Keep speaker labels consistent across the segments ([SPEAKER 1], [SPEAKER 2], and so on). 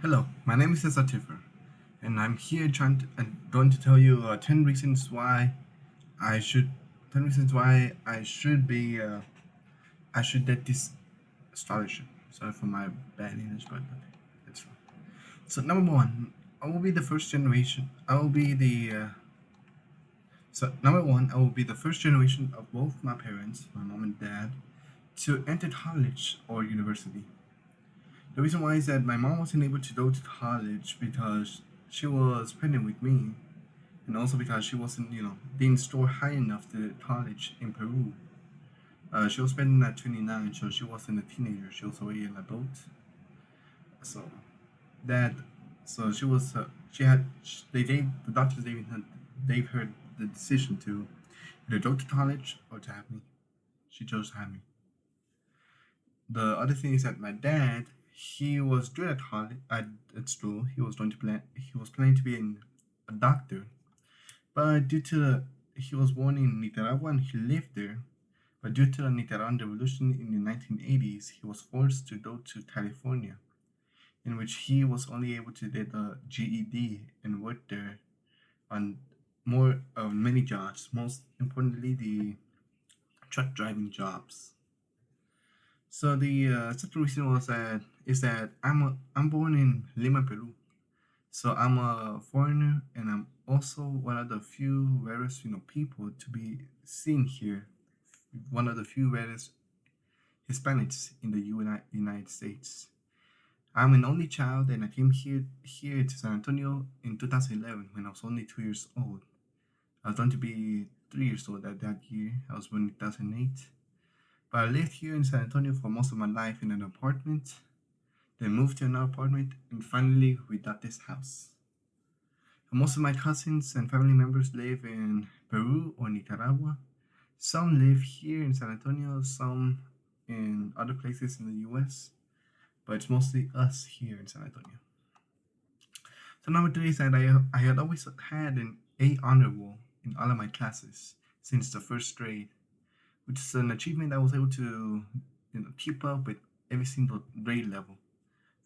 [SPEAKER 1] Hello, my name is Cesar Tiffer, and I'm here going to tell you 10 reasons why I should 10 reasons why I should get this scholarship. Sorry for my bad English, but okay, it's fine. So number one, I will be the first generation. I will be the so number one. I will be the first generation of both my parents, my mom and dad, to enter college or university. The reason why is that my mom wasn't able to go to college because she was pregnant with me, and also because she wasn't, didn't score high enough to college in Peru. She was pregnant at 29, so she wasn't a teenager. She was already an adult. So that, so she was, she had, they gave the doctors gave her the decision to either go to college or to have me. She chose to have me. The other thing is that my dad, he was good at college, at school. He was planning to be a doctor, but he was born in Nicaragua and he lived there. But due to the Nicaraguan Revolution in the 1980s, he was forced to go to California, in which he was only able to get a GED and work there on many jobs. Most importantly, the truck driving jobs. So the second reason is that I'm born in Lima, Peru. So I'm a foreigner, and I'm also one of the few rarest people to be seen here. One of the few rarest Hispanics in the United States. I'm an only child, and I came here to San Antonio in 2011 when I was only 2 years old. I was going to be 3 years old at that year. I was born in 2008. But I lived here in San Antonio for most of my life in an apartment, then moved to another apartment, and finally we got this house. And most of my cousins and family members live in Peru or Nicaragua. Some live here in San Antonio, some in other places in the US, but it's mostly us here in San Antonio. So number three is that I had always had an A honor roll in all of my classes since the first grade, which is an achievement I was able to keep up with every single grade level.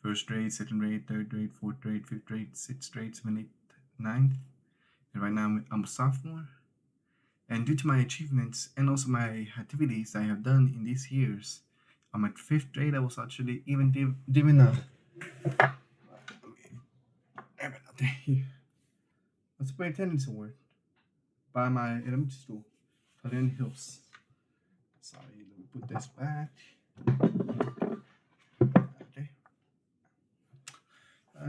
[SPEAKER 1] First grade, second grade, third grade, fourth grade, fifth grade, sixth grade, seventh, eighth, ninth. And right now I'm a sophomore. And due to my achievements and also my activities I have done in these years, I'm at fifth grade. I was actually even given a superintendent's award by my elementary school, Colin Hills. Sorry, let me put this back. Okay.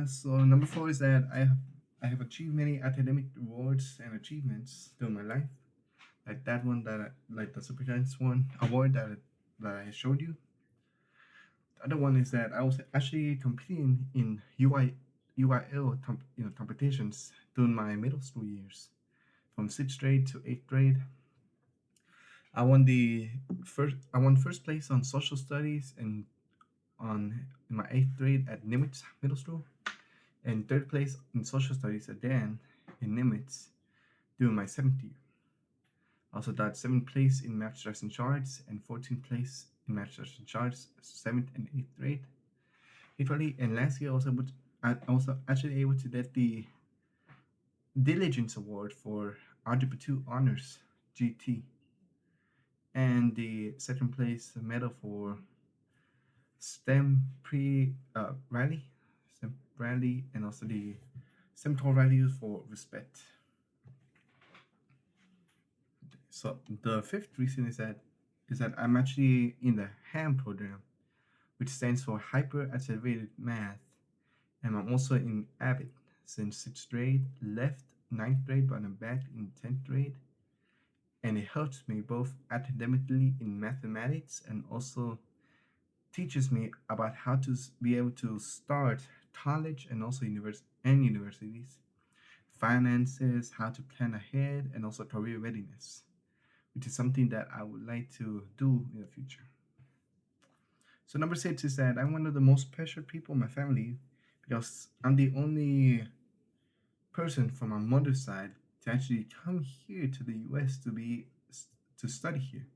[SPEAKER 1] So number four is that I have achieved many academic awards and achievements through my life, like that one like the superintendent's one award that I showed you. The other one is that I was actually competing in UIL competitions during my middle school years, from sixth grade to eighth grade. I won first place on social studies and in my eighth grade at Nimitz Middle School, and third place in social studies again in Nimitz during my seventh year. Also got seventh place in math, science, and charts, and 14th place in math, science, and charts, seventh and eighth grade. Equally, and last year I was actually able to get the Diligence Award for Algebra 2 Honors GT, and the second place medal for STEM rally, STEM rally, and also the STEM core values for respect. So the fifth reason is that I'm actually in the HAM program, which stands for Hyper Accelerated Math, and I'm also in ABIT since sixth grade, left ninth grade, but I'm back in 10th grade, and it helps me both academically in mathematics and also teaches me about how to be able to start college and also universities, finances, how to plan ahead, and also career readiness, which is something that I would like to do in the future. So number six is that I'm one of the most pressured people in my family because I'm the only person from my mother's side to actually come here to the US to study here.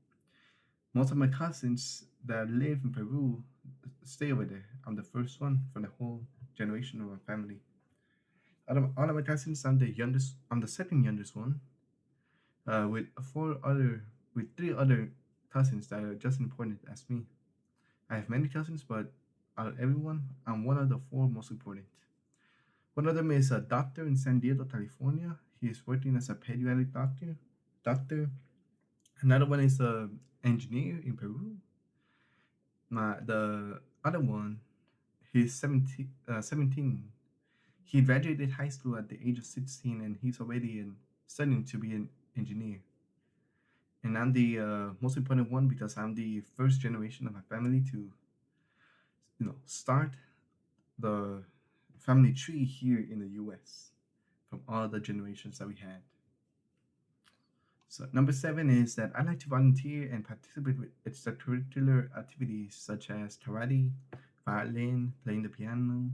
[SPEAKER 1] Most of my cousins that live in Peru stay over there. I'm the first one from the whole generation of my family. All of my cousins, I'm the second youngest one, with three other cousins that are just important as me. I have many cousins, but out of everyone, I'm one of the four most important. One of them is a doctor in San Diego, California. He is working as a pediatric doctor. Doctor. Another one is a engineer in Peru. The other one, he's 17. He graduated high school at the age of 16, and he's already studying to be an engineer. And I'm the most important one because I'm the first generation of my family to, start the family tree here in the U.S. from all the generations that we had. So number 7 is that I like to volunteer and participate with extracurricular activities such as karate, violin, playing the piano.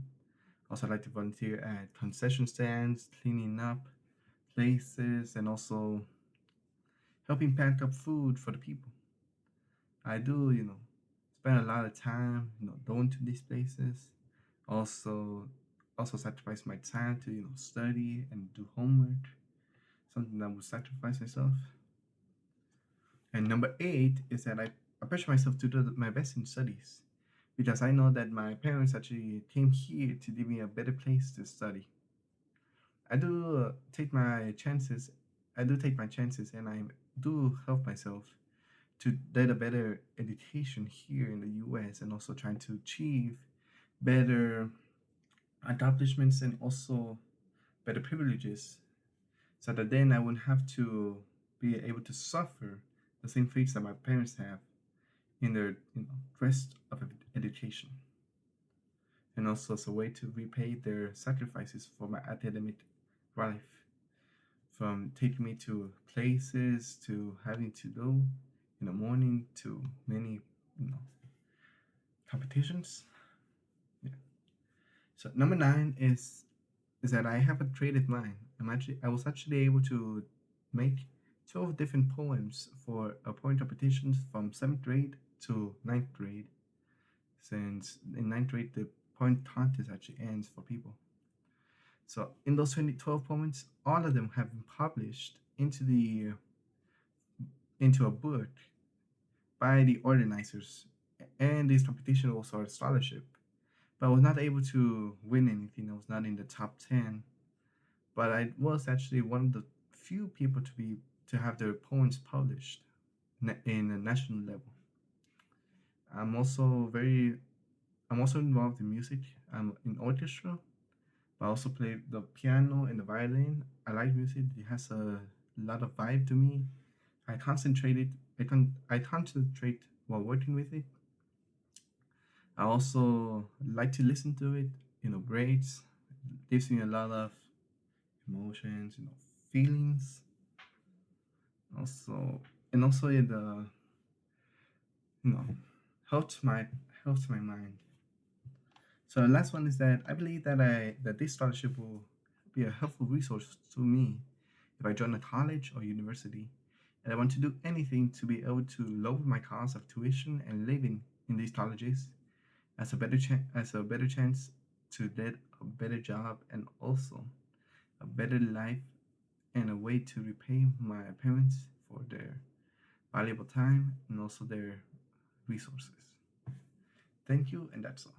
[SPEAKER 1] Also, I like to volunteer at concession stands, cleaning up places, and also helping pack up food for the people. I do, spend a lot of time, going to these places. Also, also sacrifice my time to, study and do homework. Something that would sacrifice myself. And number 8 is that I pressure myself to do my best in studies because I know that my parents actually came here to give me a better place to study. I do take my chances. I do take my chances, and I do help myself to get a better education here in the U.S. and also trying to achieve better accomplishments and also better privileges, so that then I wouldn't have to be able to suffer the same fates that my parents have in their rest of education, and also as a way to repay their sacrifices for my academic life, from taking me to places to having to go in the morning to many competitions. Yeah. So number 9 is that I have a creative mind. I was actually able to make 12 different poems for a poem competitions from 7th grade to 9th grade, since in 9th grade the poem contest actually ends for people. So in those 12 poems, all of them have been published into a book by the organizers, and this competition was a scholarship. But I was not able to win anything. I was not in the top 10, but I was actually one of the few people to have their poems published in a national level. I'm also very I'm also involved in music. I'm in orchestra, but I also play the piano and the violin. I like music. It has a lot of vibe to me. I concentrate while working with it. I also like to listen to it. Breaks. Gives me a lot of emotions. Feelings. Also, and also it you know helps my mind. So the last one is that I believe that this scholarship will be a helpful resource to me if I join a college or university, and I want to do anything to be able to lower my cost of tuition and living in these colleges as a better chance to get a better job and also a better life, and a way to repay my parents for their valuable time and also their resources. Thank you, and that's all.